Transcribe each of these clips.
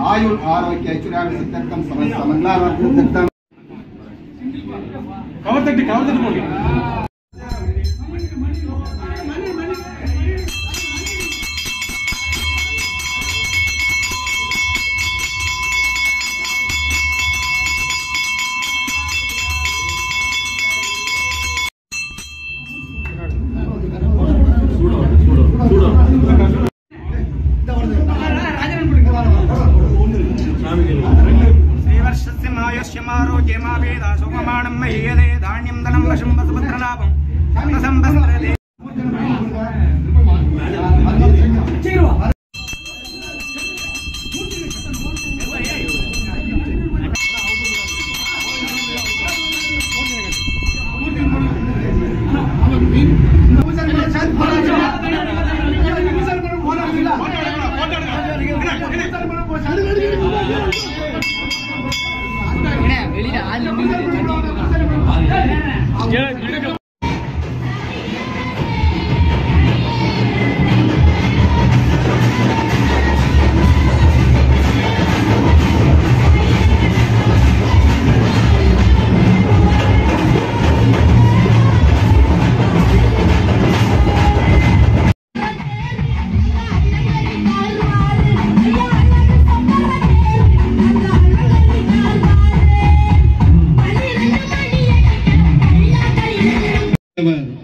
आयुर आरोग्य ऐश्वर्य सिद्धम समस्त मंगलार्थम कवर तक बोली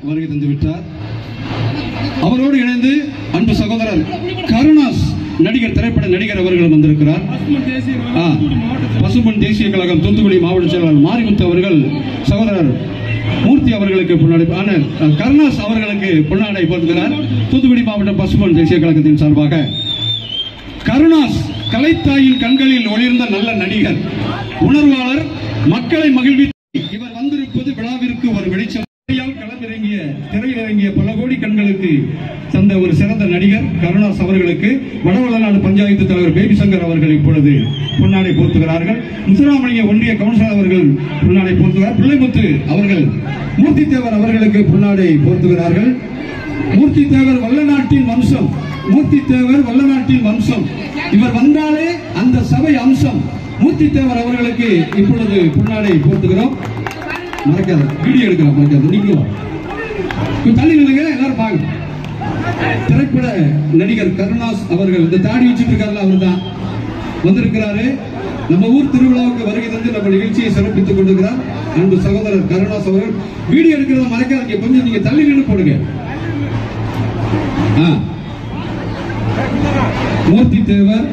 வருகை தந்து விட்டார். அவரோடு இணைந்து அன்பு சகோதரர் கருணாஸ் நடிகர் திரைப்பட நடிகர் அவர்கள் வந்திருக்கிறார். பசும்பொன் தேசிய கழகம் தூத்துக்குடி மாவட்ட செயலாளர் மாரிமுத்து அவர்கள் சகோதரர் மூர்த்தி அவர்களுக்கு கருணாஸ் அவர்களுக்கு பொன்னாடை போட்டுகிறார். தூத்துக்குடி மாவட்ட பசும்பொன் தேசிய கழகத்தின் சார்பாக கருணாஸ் கலைத்தாயின் கண்களில் ஒளிர்ந்த நல்ல நடிகர், உணர்வாளர், மக்களை மகிழ்வித்து இவர் வந்திருப்பது விழாவிற்கு ஒரு வெளிச்சம். களமிறங்கிய திரையிறங்கிய பல கோடி கண்களுக்கு தந்த ஒரு சிறந்த நடிகர் கருணாஸ் அவர்களுக்கு வடவள்ளநாடு பஞ்சாயத்து தலைவர் பேபி சங்கர் அவர்கள் இப்பொழுது பொன்னாடை போர்த்துகிறார்கள். முத்துராமலிங்க ஒன்றிய கவுன்சிலர் அவர்கள் பொன்னாடை போர்த்துகிறார். பிள்ளைமுத்து அவர்கள் மூர்த்தி தேவர் அவர்களுக்கு பொன்னாடை போர்த்துகிறார்கள். மூர்த்தி தேவர் வல்லநாட்டின் வம்சம், மூர்த்தி தேவர் வல்லநாட்டின் வம்சம். இவர் வந்தாலே அந்த சபை அம்சம். மூர்த்தி தேவர் அவர்களுக்கு இப்பொழுது பொன்னாடை போர்த்துகிறோம். மறக்காத வீடியோ எடுக்கலாம், மறக்காத நீங்களும் தள்ளி நில்லுங்க, எல்லாரும் பாருங்க. திரைப்பட நடிகர் கருணாஸ் அவர்கள் இந்த தாடி வச்சுட்டு இருக்காருல, அவர் தான் வந்திருக்கிறாரு. நம்ம ஊர் திருவிழாவுக்கு வருகை தந்து நம்ம நிகழ்ச்சியை சிறப்பித்துக் கொண்டிருக்கிறார் அன்பு சகோதரர் கருணாஸ் அவர்கள். வீடியோ எடுக்கிறத மறக்காதீங்க, கொஞ்சம் நீங்க தள்ளி நின்று போடுங்க. மூர்த்தி தேவர்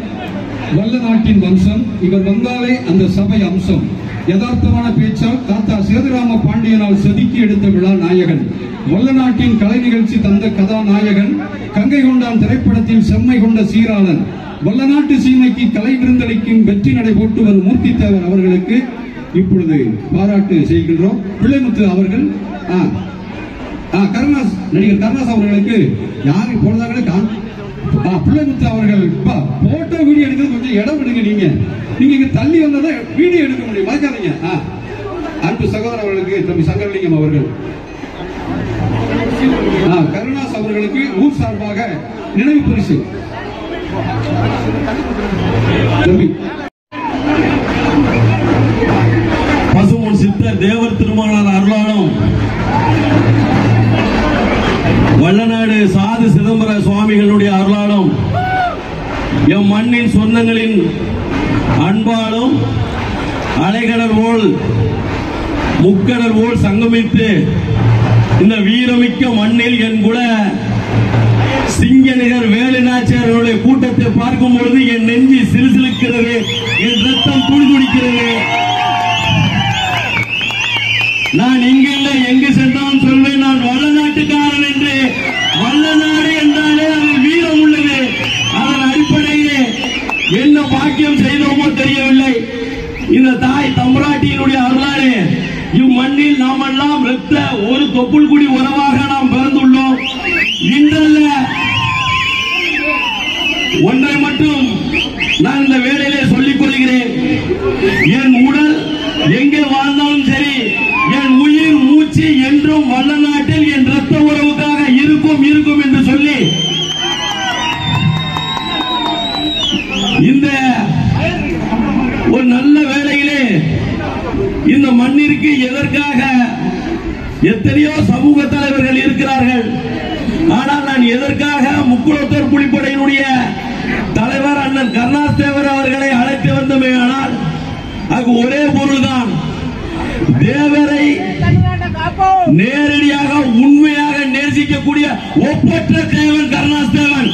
வல்லநாட்டின் வம்சம், இவர் வந்தாலே அந்த சபை அம்சம். யதார்த்தமான பேச்சால் தாத்தா சேதுராம பாண்டியனால் செதுக்கி எடுத்த விழா நாயகன், வல்லநாட்டின் கலை நிகழ்ச்சி தந்த கதாநாயகன், கங்கை கொண்டான் திரைப்படத்தில் செம்மை கொண்ட சீராளன், வல்லநாட்டு சீமைக்கு கலை விருந்தளிக்கும் வெற்றி நடை போட்டு வரும் மூர்த்தி தேவர் அவர்களுக்கு இப்பொழுது பாராட்டு செய்கின்றோம். பிள்ளைமுத்து அவர்கள் கருணாஸ் நடிகர் கருணாஸ் அவர்களுக்கு யாரு போனதாங்களே பிள்ளைமுத்து அவர்கள் போட்டோ வீடியோ எடுக்கிறது கொஞ்சம் இடம் விடுங்க. நீங்க இங்க தள்ளி வந்ததை வீடியோ எடுக்க முடியும், மறக்காதீங்க. அன்பு சகோதரர் அவர்களுக்கு தம்பி சங்கரலிங்கம் அவர்கள் கருணாஸ் அவர்களுக்கு ஊர் சார்பாக நினைவு பரிசு. பசும்பொன் சித்தர் தேவர் திருமகனார் அருளாலும் வல்லநாடு சாது சிதம்பர சுவாமிகளுடைய அருளாலும் எம் மண்ணின் சொந்தங்களின் அன்பாலும் அலைகடல் போல் முக்கடல் போல் சங்கமித்து இந்த வீரமிக்க மண்ணில் என் கூட சிங்கநிகர் வேலுநாச்சியார்களுடைய கூட்டத்தை பார்க்கும் பொழுது என் நெஞ்சு சிலுசிலுக்கிறது, என் ரத்தம் துடிதுடிக்கிறது. நான் இங்கில்லை, எங்கு சென்றாலும் சொல்வேன் நான் வல்லநாட்டுக்காரன் என்று. வல்லநாடு என்றாலே அதில் வீரம் உள்ளது. அதன் அடிப்படையிலே என்ன பாக்கியம் செய்தோமோ தெரியவில்லை. இந்த தாய் தம்பராட்டியினுடைய அருளாலே இம்மண்ணில் நாம் எல்லாம் இரத்த ஒரு தொப்புள் குடி உறவாக நாம் பிறந்துள்ளோம். இன்றல்ல, ஒன்றை மட்டும் நான் இந்த வேளையிலே சொல்லிக் கொள்கிறேன். என் உடல் எங்கே வாழ்ந்தாலும் சரி, என் மூச்சு என்றும் வல்லநாட்டில் என் ரத்த உறவுக்காக இருக்கும் இருக்கும் என்று சொல்லி இந்த ஒரு நல்ல வேளையிலே இந்த மண்ணிற்கு எதற்காக எத்தனையோ சமூக தலைவர்கள் இருக்கிறார்கள். ஆனால் நான் எதற்காக முக்குளத்தூர் புலிப்படையினுடைய தலைவர் அண்ணன் கருணாஸ் தேவர் அவர்களை அழைத்து வந்தோமே, ஆனால் அது ஒரே பொருள்தான். தேவரை நேரடியாக உண்மையாக நேசிக்கக்கூடிய ஒப்பற்ற தேவன் கருணாஸ் தேவன்.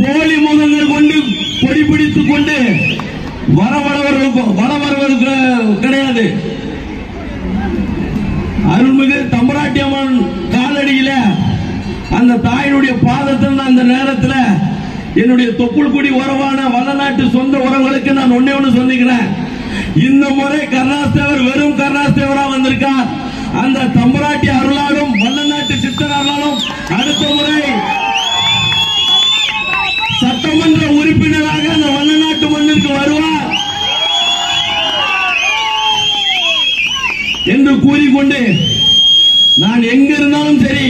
போலி முகங்கள் கொண்டு கொடி பிடித்துக் கொண்டு வர வருவது கிடையாது. அருள்மிகு தம்பராட்டி அம்மன் காலடியில அந்த தாயினுடைய பாதத்தில் அந்த நேரத்தில் என்னுடைய தொப்புள் குடி உறவான வல்லநாட்டு சொந்த உறவுகளுக்கு நான் ஒன்னே ஒன்று சொல்லிக்கிறேன். இந்த முறை கருணாஸ் தேவர் வெறும் கருணாஸ் தேவரா வந்திருக்கார். அந்த தம்பராட்டி அருளாலும் வல்லநாட்டு சித்தர் அருளாலும் அடுத்த முறை சட்டமன்ற உறுப்பினராக அந்த வல்லநாட்டு மண்ணிற்கு வருவார் என்று கூறிக்கொண்டு, நான் எங்க இருந்தாலும் சரி,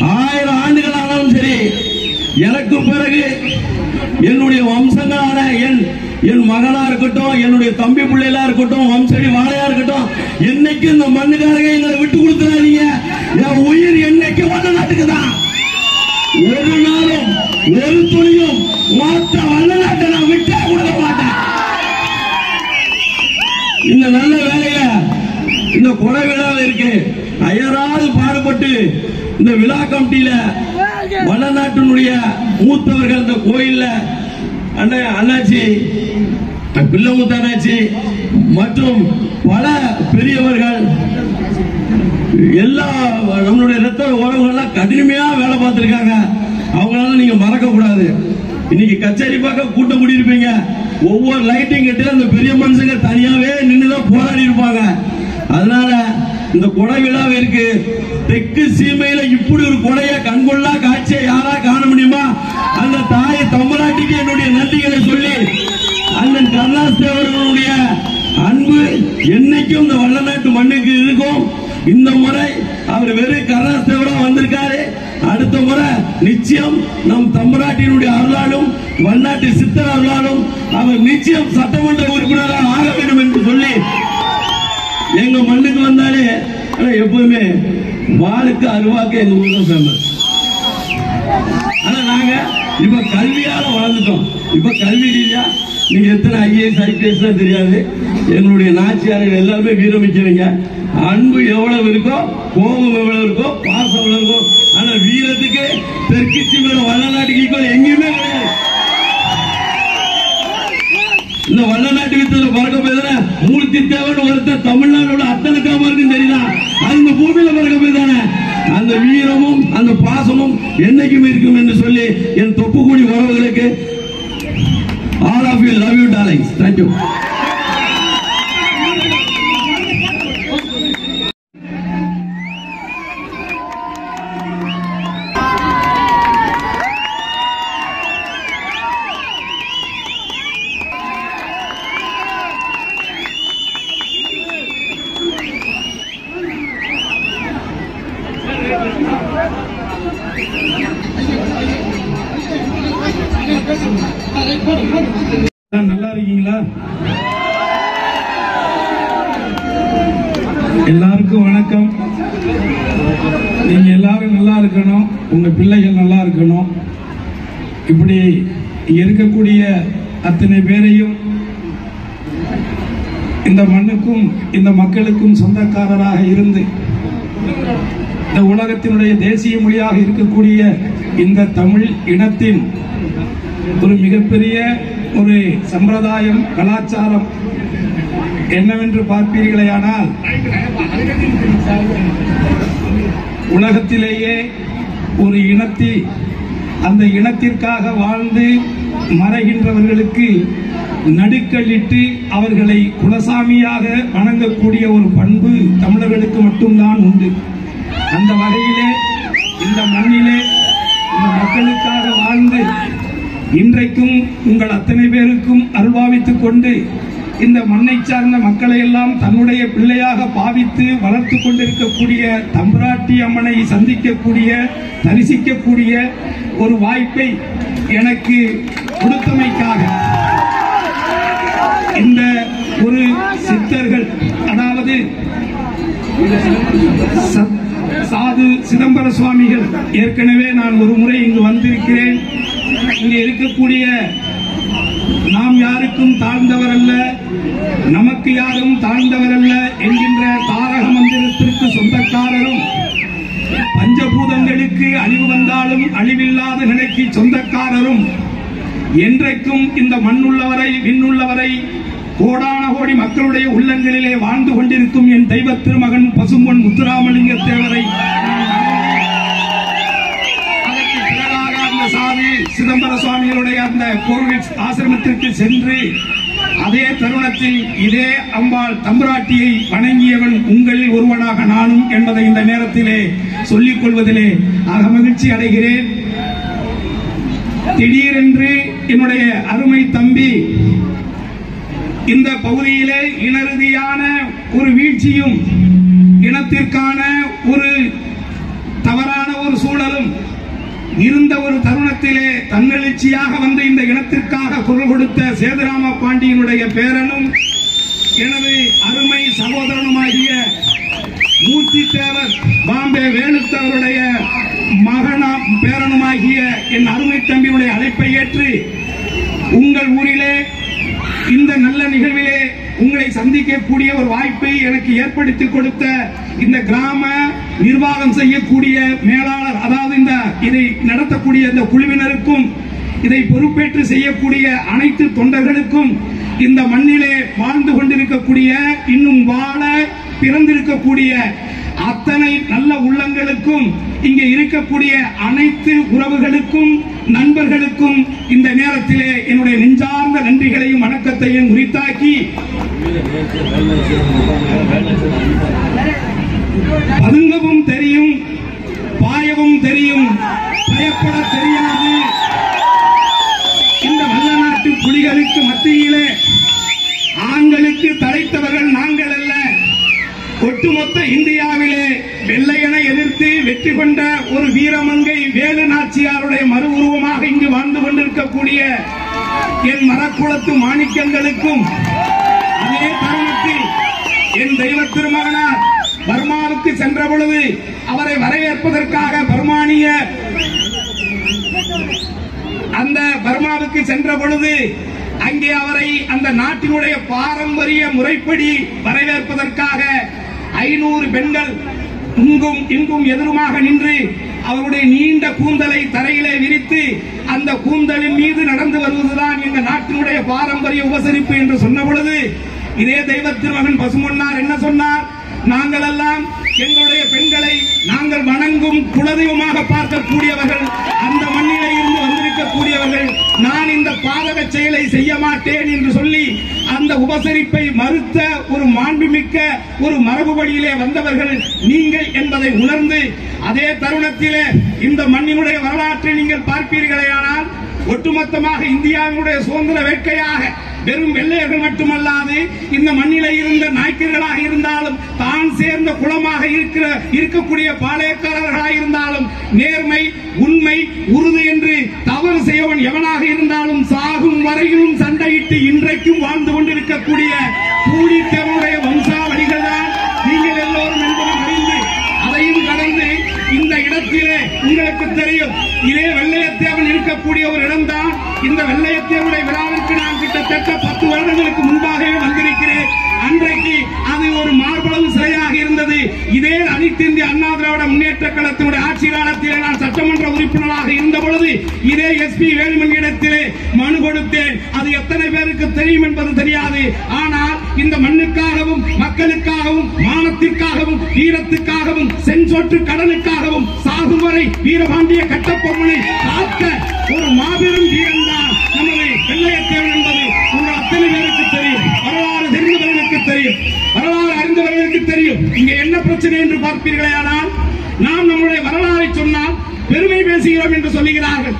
1000 ஆண்டுகள் ஆனாலும் சரி, எனக்கு பிறகு என்னுடைய வம்சங்களான என் மகனா இருக்கட்டும், என்னுடைய தம்பி பிள்ளைகளா இருக்கட்டும், வம்சடி வாழையா இருக்கட்டும், என்னைக்கு இந்த மண்ணுக்காரங்க எங்களை விட்டு கொடுத்துறாதீங்க. என் உயிர் என்னைக்கு வல்லநாட்டுக்கு தான். ஒரு நாளும் ஒரு துளியும் மொத்த வல்லநாட்டை நான் விட்டே கொடுக்க மாட்டேன். இந்த நல்ல வேலையில இந்த கொடை விழாவில் இருக்கு அயராது பாடுபட்டு இந்த விழா கமிட்டியில வல்லநாட்டினுடைய மூத்தவர்கள் இந்த கோயில்ல அண்ணாச்சி பிள்ளமுத்து அண்ணாச்சி மற்றும் பல பெரியவர்கள் எல்லா நம்மளுடைய ரத்த உறவுகள் கடுமையா வேலை பார்த்திருக்காங்க. அவங்களால நீங்க மறக்க கூடாது. இன்னைக்கு கச்சேரி பார்க்க கூட்டம் கூட்டியிருப்பீங்க. ஒவ்வொரு லைட்டிங் கட்டில அந்த பெரிய மனுஷங்க தனியாவே நின்றுதான் போராடி இருப்பாங்க. அதனால இந்த கொடை விழாவிற்கு தெற்கு சீமையில இப்படி ஒரு கொடையை கண்கொள்ளா காட்சியை யாரா காண முடியுமா? அந்த தாய் தம்பராட்டிக்கு என்னுடைய நன்றிகளை சொல்லி, அண்ணன் கருணாஸ் தேவர்களுடைய அன்பு என்னைக்கும் இந்த வல்லநாட்டு மண்ணுக்கு இருக்கும். இந்த முறை அவர் வெறும் கருணாஸ் தேவரா வந்திருக்காரு. அடுத்த முறை நிச்சயம் நம் தம்பராட்டியினுடைய அருளாலும் வல்லாட்டு சித்தர் அருளாலும் அவர் நிச்சயம் சட்டமன்ற உறுப்பினராக ஆக வேண்டும் என்று சொல்லி, எங்க மண்ணுக்கு வந்தாலே எப்பவுமே வாளுக்கு அருவாக்கு எங்க ஊர்ல ஃபேமஸ். ஆனா நாங்க இப்ப கல்வியால வளர்ந்துட்டோம். இப்ப கல்வி ரீதியா நீங்க எத்தனை IAS IPS தான் தெரியாது. எங்களுடைய நாச்சியார்கள் எல்லாருமே வீரமிக்கிறீங்க. அன்பு எவ்வளவு இருக்கோ, கோபம் எவ்வளவு இருக்கோ, பாசம் எவ்வளவு இருக்கோ. ஆனா வீரத்துக்கு தெற்கு சீமையில வல்லநாட்டுக்கு எங்கேயுமே கிடையாது. இந்த வல்லநாட்டு வித்துல பறக்க போய்தானே மூர்த்தி தேவன் ஒருத்தர் தமிழ்நாடோட அத்தனை காமருக்கும் தெரியுதா? அந்த பூமியில பறக்க போய்தானே. அந்த வீரமும் அந்த பாசமும் என்னைக்கும் இருக்கும் என்று சொல்லி என் தொப்புக்கூடி உறவுகளுக்கு all of you love you darlings. Thank you. நல்லா இருக்கீங்களா? எல்லாருக்கும் வணக்கம். நீங்க எல்லாரும் நல்லா இருக்கணும், உங்க பிள்ளைகள் நல்லா இருக்கணும். இப்படி இருக்கக்கூடிய அத்தனை பேரையும் இந்த மண்ணுக்கும் இந்த மக்களுக்கும் சொந்தக்காரராக இருந்து இந்த உலகத்தினுடைய தேசிய மொழியாக இருக்கக்கூடிய இந்த தமிழ் இனத்தின் ஒரு மிகப்பெரிய ஒரு சம்பிரதாயம் கலாச்சாரம் என்னவென்று பார்ப்பீர்களேயானால், உலகத்திலேயே ஒரு இனத்தில் அந்த இனத்திற்காக வாழ்ந்து மறைகின்றவர்களுக்கு நடுக்கல்லிட்டு அவர்களை குலசாமியாக வணங்கக்கூடிய ஒரு பண்பு தமிழர்களுக்கு மட்டும்தான் உண்டு. அந்த வகையிலே இந்த மண்ணிலே இந்த மக்களுக்காக வாழ்ந்து இன்றைக்கும் உங்கள் அத்தனை பேருக்கும் அருள்பாவித்துக் கொண்டு இந்த மண்ணை சார்ந்த மக்களை எல்லாம் தன்னுடைய பிள்ளையாக பாவித்து வளர்த்து கொண்டிருக்கக்கூடிய தம்புராட்டி அம்மனை சந்திக்கக்கூடிய தரிசிக்கக்கூடிய ஒரு வாய்ப்பை எனக்கு கொடுத்தமைக்காக இந்த ஒரு சித்தர்கள், அதாவது சாது சிதம்பர சுவாமிகள், ஏற்கனவே நான் ஒரு முறை இங்கு வந்திருக்கிறேன். இங்கே இருக்கக்கூடிய நாம் யாருக்கும் தாழ்ந்தவர் அல்ல, நமக்கு யாரும் தாழ்ந்தவர் அல்ல என்கின்ற தாரக மந்திரத்திற்கு சொந்தக்காரரும், பஞ்சபூதங்களுக்கு அழிவு வந்தாலும் அழிவில்லாத நிலைக்கு சொந்தக்காரரும், என்றைக்கும் இந்த மண்ணுள்ளவரை விண்ணுள்ளவரை கோடான கோடி மக்களுடைய உள்ளங்களிலே வாழ்ந்து கொண்டிருக்கும் என் தெய்வ திருமகன் பசும்பொன் முத்துராமலிங்க தேவரை அதற்கு பிறகாக அந்த சாமி சிதம்பர சுவாமிகளுடைய அந்த கோவில் ஆசிரமத்திற்கு சென்று அதே தருணத்தில் இதே அம்பாள் தம்புராட்டியை வணங்கியவன் உங்களில் ஒருவனாக நானும் என்பதை இந்த நேரத்திலே சொல்லிக் கொள்வதிலே ஆக மகிழ்ச்சி அடைகிறேன். திடீரென்று என்னுடைய அருமை தம்பி இந்த பகுதியிலே இனரீதியான ஒரு வீழ்ச்சியும் இனத்திற்கான ஒரு தவறான ஒரு சூழலும் இருந்த ஒரு தருணத்திலே தன்னெழுச்சியாக வந்து இந்த இனத்திற்காக குரல் கொடுத்த சேதுராம பாண்டியனுடைய பேரனும் எனது அருமை சகோதரனுமாகிய மூர்த்தி தேவர் பாம்பே வேணுத்தவருடைய மகனாம் பேரனுமாகிய என் அருமை தம்பியுடைய அழைப்பை ஏற்று உங்கள் ஊரிலே இந்த நல்ல நிகழ்விலே உங்களை சந்திக்கக்கூடிய ஒரு வாய்ப்பை எனக்கு ஏற்படுத்தி கொடுத்த இந்த கிராம நிர்வாகம் செய்யக்கூடிய மேலாளர், அதாவது இதை நடத்தக்கூடிய இந்த குழுவினருக்கும், இதை பொறுப்பேற்று செய்யக்கூடிய அனைத்து தொண்டர்களுக்கும், இந்த மண்ணிலே வாழ்ந்து கொண்டிருக்கக்கூடிய இன்னும் வாழ பிறந்திருக்கக்கூடிய அத்தனை நல்ல உள்ளங்களுக்கும், இங்கே இருக்கக்கூடிய அனைத்து உறவுகளுக்கும் நண்பர்களுக்கும் இந்த நேரத்திலே என்னுடைய நெஞ்சார்ந்த நன்றிகளையும் வணக்கத்தையும் உரித்தாக்கி, பதுங்கவும் தெரியும், பாயவும் தெரியும், பயப்பட தெரியாது. இந்த வல்ல நாட்டு புலிகளுக்கு மத்தியிலே ஆண்களுக்கு தலைத்தவர்கள் நாங்கள் அல்ல. ஒட்டுமொத்த இந்தியாவிலே வெள்ளையனை எதிர்த்து வெற்றி கொண்ட ஒரு வீரமங்கை வேலு நாச்சியாருடைய மறு உருவமாக இங்கு வாழ்ந்து கொண்டிருக்கக்கூடிய என் மரக்குளத்து மாணிக்கங்களுக்கும், அதே தருணத்தில் என் தெய்வ திருமகனார் பர்மாவுக்கு சென்ற பொழுது அவரை வரவேற்பதற்காக அந்த பர்மாவுக்கு சென்ற பொழுது அங்கே அவரை அந்த நாட்டினுடைய பாரம்பரிய முறைப்படி வரவேற்பதற்காக 500 பெண்கள் இங்கும் எதிருமாக நின்று அவருடைய நீண்ட கூந்தலை தரையிலே விரித்து அந்த கூந்தலின் மீது நடந்து வருவதுதான் எங்க நாட்டினுடைய பாரம்பரிய உபசரிப்பு என்று சொன்ன பொழுது, இதே தெய்வ திருமகன் பசுமொன்னார் என்ன சொன்னார்? நாங்கள் எல்லாம் எங்களுடைய பெண்களை நாங்கள் வணங்கும் குலதெய்வமாக பார்க்கக்கூடியவர்கள், அந்த மண்ணிலே இருந்து வந்திருக்கக்கூடியவர்கள், நான் இந்த பாதக செயலை செய்ய மாட்டேன் என்று சொல்லி அந்த உபசரிப்பை மறுத்த ஒரு மாண்புமிக்க ஒரு மரபு வழியிலே வந்தவர்கள் நீங்கள் என்பதை உணர்ந்து, அதே தருணத்திலே இந்த மண்ணினுடைய வரலாற்றை நீங்கள் பார்ப்பீர்களேயானால் ஒட்டுமொத்தமாக இந்தியாவினுடைய சுதந்திர வேட்கையாக வெறும் வெள்ளையர்கள் மட்டுமல்லாது இந்த மண்ணிலே இருந்த நாய்க்கர்களாக இருந்தாலும், தான் சேர்ந்த குலமாக இருக்கக்கூடிய பாளையக்காரர்களாக இருந்தாலும், நேர்மை உண்மை உறுதி என்று தவறு செய்யவன் எவனாக இருந்தாலும் சாகும் வரையிலும் சண்டையிட்டு இன்றைக்கும் வாழ்ந்து கொண்டிருக்கக்கூடிய பூலித்தேவனுடைய வம்சாவளிகள் தான் நீங்கள் எல்லோரும் என்பதை அறிந்து, அதையும் கடந்து இந்த இடத்திலே உங்களுக்கு தெரியும், இதே வெள்ளையத்தேவன் இருக்கக்கூடிய ஒரு இடம்தான். இந்த வெள்ளையத்தேவனுடைய விழாவிற்கு நான் கிட்டத்தட்ட 10 வருடங்களுக்கு முன்பாகவே வந்திருக்கிறேன். அன்றைக்கு அது ஒரு மார்பளவு சிலையாக இருந்தது. இதே அனைத்து இந்திய அண்ணா திராவிட முன்னேற்ற கழகத்தினுடைய ஆட்சி காலத்திலே நான் சட்டமன்ற உறுப்பினராக இருந்த பொழுது இதே எஸ்பி வேலுமணியிடத்திலே மனு கொடுத்தேன். அது எத்தனை பேருக்கு தெரியும் என்பது தெரியாது. ஆனால் இந்த மண்ணுக்காகவும் மக்களுக்காகவும் மானத்திற்காகவும் வீரத்துக்காகவும் செஞ்சொற்று கடனுக்காகவும் சாகும் வரை வீரபாண்டிய கட்டபொம்மனை காத்த ஒரு மாபெரும் வீரன் தான் நமது வெள்ளையத்தேவன் என்பது உங்கள் அத்தனை பேருக்கு தெரியும். வரலாறு தெரிந்தவர்களுக்கு தெரியும், வரலாறு அறிந்தவர்களுக்கு தெரியும். இங்கே என்ன பிரச்சனை என்று பார்ப்பீர்களே, ஆனால் நாம் நம்முடைய வரலாறை சொன்னால் பெருமை பேசுகிறோம் என்று சொல்லுகிறார்கள்.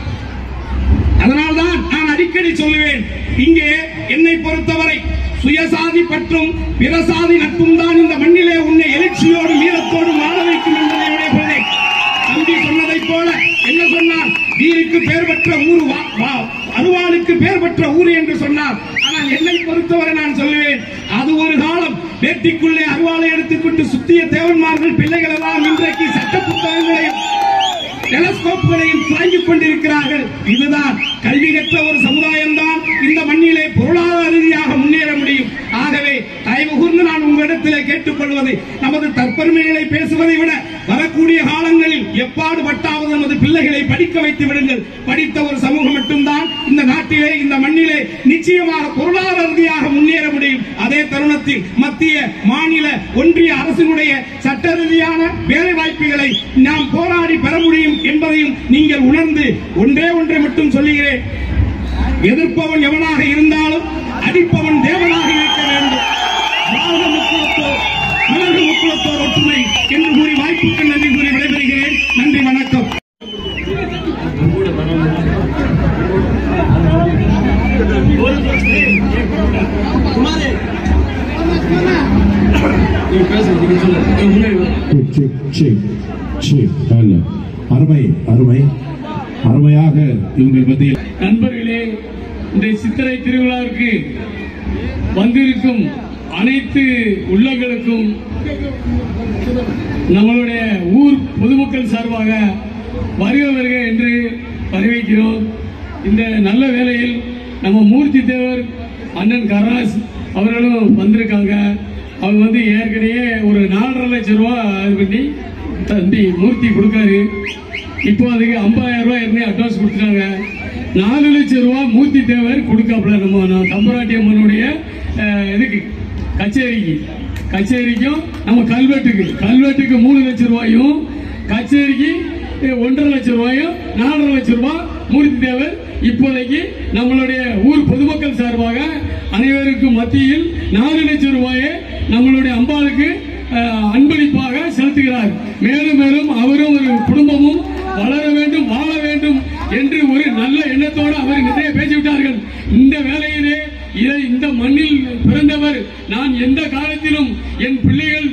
அதனால்தான் நான் அடிக்கடி சொல்லுவேன், இங்கே என்னை பொறுத்தவரை சுயசாதி பற்றும் பிறசாதி நட்பும் தான் இந்த மண்ணிலே உன்னை எழுச்சியோடு வீரத்தோடு வாழ வைக்கும் என்பதை விடைபெறுகிறேன். தம்பி சொன்னதை போல என்ன சொன்னார்? வீருக்கு பெயர் பெற்ற ஊர், அருவாளுக்கு பெயர் பெற்ற ஊர் என்று சொன்னார். ஆனால் என்னை பொறுத்தவரை நான் சொல்லுவேன், அது ஒரு காலம். வேட்டிக்குள்ளே அருவாளை எடுத்துக்கொண்டு சுத்திய தேவன்மார்கள் பிள்ளைகள் எல்லாம் இன்றைக்கு சட்ட புத்தகங்களையும் டெலஸ்கோப்களையும் தாங்கிக் கொண்டிருக்கிறார்கள். இதுதான் கல்வி கற்ற ஒரு சமுதாயம் தான் இந்த மண்ணிலே பொருளாதார ரீதியாக முன்னேற முடியும். ஆகவே தயவு கூர்ந்து நான் உங்களிடத்திலே கேட்டுக்கொள்வது, நமது தற்பெருமைகளை பேசுவதை விட வரக்கூடிய காலங்களில் எப்பாடு பட்டாவது நமது பிள்ளைகளை படிக்க வைத்து விடுங்கள். படித்த ஒரு சமூகம் மட்டும்தான் இந்த நாட்டிலே இந்த மண்ணிலே நிச்சயமாக பொருளாதார ரீதியாக முன்னேற முடியும். அதே தருணத்தில் மத்திய மாநில ஒன்றிய அரசினுடைய சட்ட ரீதியான வேலை வாய்ப்புகளை நாம் போராடி பெற முடியும் என்பதையும் நீங்கள் உணர்ந்து ஒன்றே ஒன்றை மட்டும் சொல்லுகிறேன். எதிர்ப்பவன் எவனாக இருந்தாலும் அடிப்பவன் தேவனாக இருக்க வேண்டும். முக்குளத்தோர் ஒற்றுமை என்று கூறி வாய்ப்புக்கு நன்றி கூறி விடைபெறுகிறேன். நன்றி, வணக்கம். அருமை அருமை அருமையாக இவங்கள் மத்தியில் நண்பர்களே, இந்த சித்திரை திருவிழாவிற்கு வந்திருக்கும் அனைத்து உள்ளங்களுக்கும் நம்மளுடைய ஊர் பொதுமக்கள் சார்பாக வருக வருக என்று வரவேற்கிறோம். இந்த நல்ல வேளையில் நம்ம மூர்த்தி தேவர் அண்ணன் கருணாஸ் அவர்களும் வந்திருக்காங்க. அவங்க ஏற்கனவே ஒரு 4.5 லட்சம் ரூபாய் இது பண்ணி தம்பி மூர்த்தி கொடுக்காரு. இப்போ அதுக்கு 50,000 ரூபாய் இருந்து அட்வான்ஸ் கொடுத்துட்டாங்க. 4 லட்சம் ரூபாய் மூர்த்தி தேவர் கொடுக்காப்புல நம்ம தம்பராட்டி அம்மனுடைய இதுக்கு கச்சேரிக்கும் நம்ம கல்வெட்டுக்கு 3 லட்சம் ரூபாயும், கச்சேரிக்கு 1.5 லட்சம் ரூபாயும், 4.5 லட்சம் ரூபாய் மூர்த்தி தேவர் இப்போதைக்கு நம்மளுடைய ஊர் பொதுமக்கள் சார்பாக அனைவருக்கும் மத்தியில் 4 லட்சம் ரூபாயை நம்மளுடைய அம்பாளுக்கு அன்பளிப்பாக செலுத்துகிறார். மேலும் மேலும் அவரும் ஒரு குடும்பமும் வளர வேண்டும், வாழ வேண்டும் என்று ஒரு நல்ல எண்ணத்தோடு அவர் நிறைய பேசிவிட்டார்கள். இந்த வேளையிலே இந்த மண்ணில் பிறந்தவர் நான் எந்த காலத்திலும் என் பிள்ளைகள்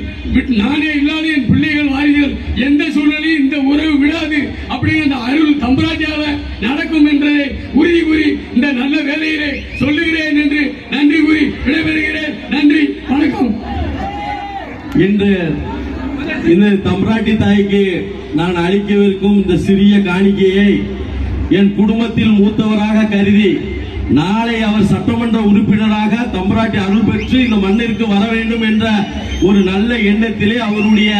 நானே இல்லாத என் பிள்ளைகள் வாரிகள் எந்த சூழ்நிலையும் இந்த உறவு விடாது அப்படிங்கிற அருள் தம்பராட்டியால நடக்கும் என்றதை உறுதி கூறி இந்த நல்ல வேலையிலே சொல்லுகிறேன் என்று நன்றி கூறி விடைபெறுகிறேன். நன்றி, வணக்கம். இன்று இந்த தம்பராட்டி தாய்க்கு நான் அளிக்கவிருக்கும் இந்த சிறிய காணிக்கையை என் குடும்பத்தில் மூத்தவராக கருதி நாளை அவர் சட்டமன்ற உறுப்பினராக தம்பராட்டி அருள் பெற்று இந்த மண்ணிற்கு வர வேண்டும் என்ற ஒரு நல்ல எண்ணத்திலே அவருடைய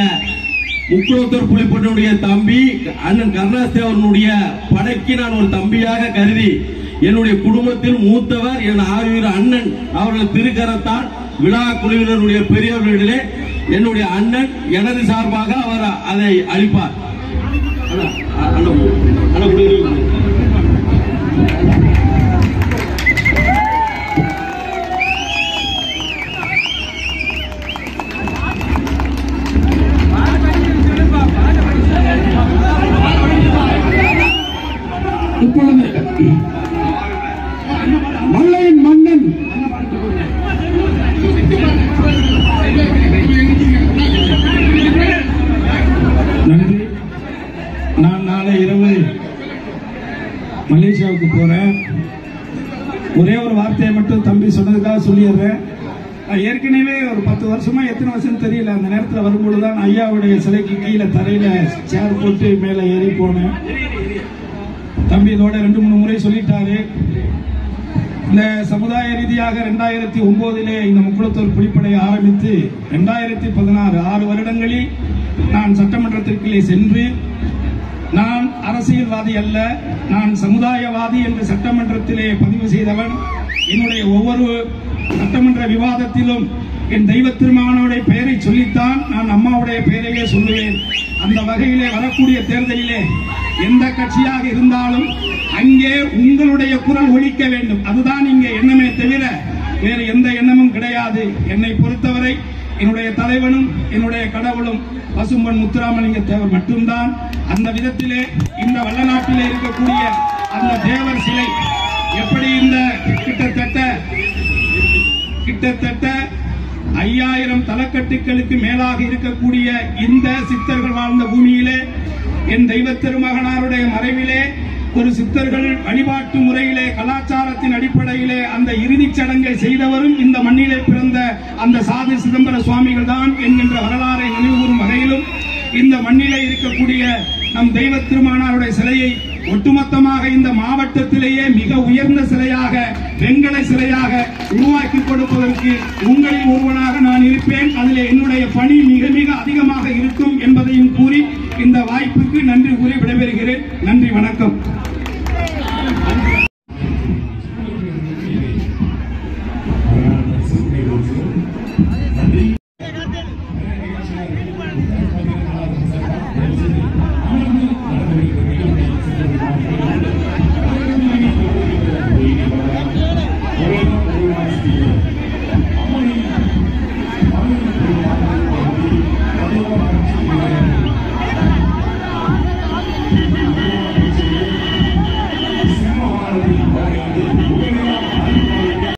முக்குளத்தூர் புலிப்பட்டினுடைய தம்பி அண்ணன் கருணாஸ் தேவனுடைய படைக்கு நான் ஒரு தம்பியாக கருதி என்னுடைய குடும்பத்தில் மூத்தவர் என் ஆயுர் அண்ணன் அவர்கள் திருக்கரத்தால் விழா குழுவினருடைய பெரியவர்களிலே என்னுடைய அண்ணன் எனது சார்பாக அவர் அதை அளிப்பார். இப்பொழுது மல்லையின் மன்னன் நன்றி. நான் நாளை இரவு மலேசியாவுக்கு போறேன். ஒரே ஒரு வார்த்தையை மட்டும் தம்பி சொன்னதுக்காக சொல்லிடுறேன். ஏற்கனவே ஒரு 10 வருஷமா, எத்தனை வருஷம் தெரியல, அந்த நேரத்தில் வரும்பொழுதுதான் ஐயாவுடைய சிலைக்கு கீழே தரையில சேர் போட்டு மேலே ஏறி போனேன். தம்பி இதோட 2-3 முறை சொல்லிட்டாரு. இந்த சமுதாய ரீதியாக 2009 இந்த முக்குளத்தூர் புலிப்படையை ஆரம்பித்து 2016 6 வருடங்களில் நான் சட்டமன்றத்திற்குள்ளே சென்று, நான் அரசியல்வாதி அல்ல, நான் சமுதாயவாதி என்று சட்டமன்றத்திலே பதிவு செய்தவன். என்னுடைய ஒவ்வொரு சட்டமன்ற விவாதத்திலும் என் தெய்வ திருமகனுடைய பெயரை சொல்லித்தான் நான் அம்மாவுடைய பெயரையே சொல்லுவேன். அந்த வகையிலே வரக்கூடிய தேர்தலிலே எந்த கட்சியாக இருந்தாலும் அங்கே உங்களுடைய குரல் ஒலிக்க வேண்டும். அதுதான் இங்கே எண்ணமே தவிர வேறு எந்த எண்ணமும் கிடையாது. என்னை பொறுத்தவரை என்னுடைய தலைவனும் என்னுடைய கடவுளும் பசும்பொன் முத்துராமலிங்க தேவர் மட்டும்தான். அந்த விதத்திலே இந்த வல்லநாட்டிலே இருக்கக்கூடிய அந்த தேவர் சிலை எப்படி இந்த கிட்டத்தட்ட கிட்டத்தட்ட 5000 தலக்கட்டுகளுக்கு மேலாக இருக்கக்கூடிய இந்த சித்தர்கள் வாழ்ந்த பூமியிலே என் தெய்வ திருமகனாருடைய மறைவிலே ஒரு சித்தர்கள் வழிபாட்டு முறையிலே கலாச்சாரத்தின் அடிப்படையிலே அந்த இறுதிச் சடங்கை செய்தவரும் இந்த மண்ணிலே பிறந்த அந்த சாது சிதம்பர சுவாமிகள் தான் என்கின்ற வரலாறை நினைவுகூரும் வகையிலும் இந்த மண்ணிலே இருக்கக்கூடிய நம் தெய்வ திருமகனாருடைய சிலையை ஒட்டுமொத்தமாக இந்த மாவட்டத்திலேயே மிக உயர்ந்த சிலையாக வெண்கல சிலையாக உருவாக்கி கொடுப்பதற்கு உங்களில் ஒருவனாக நான் இருப்பேன். அதிலே என்னுடைய பணி மிக மிக அதிகமாக இருக்கும் என்பதையும் கூறி இந்த வாய்ப்புக்கு நன்றி கூறி விடைபெறுகிறேன். நன்றி, வணக்கம்.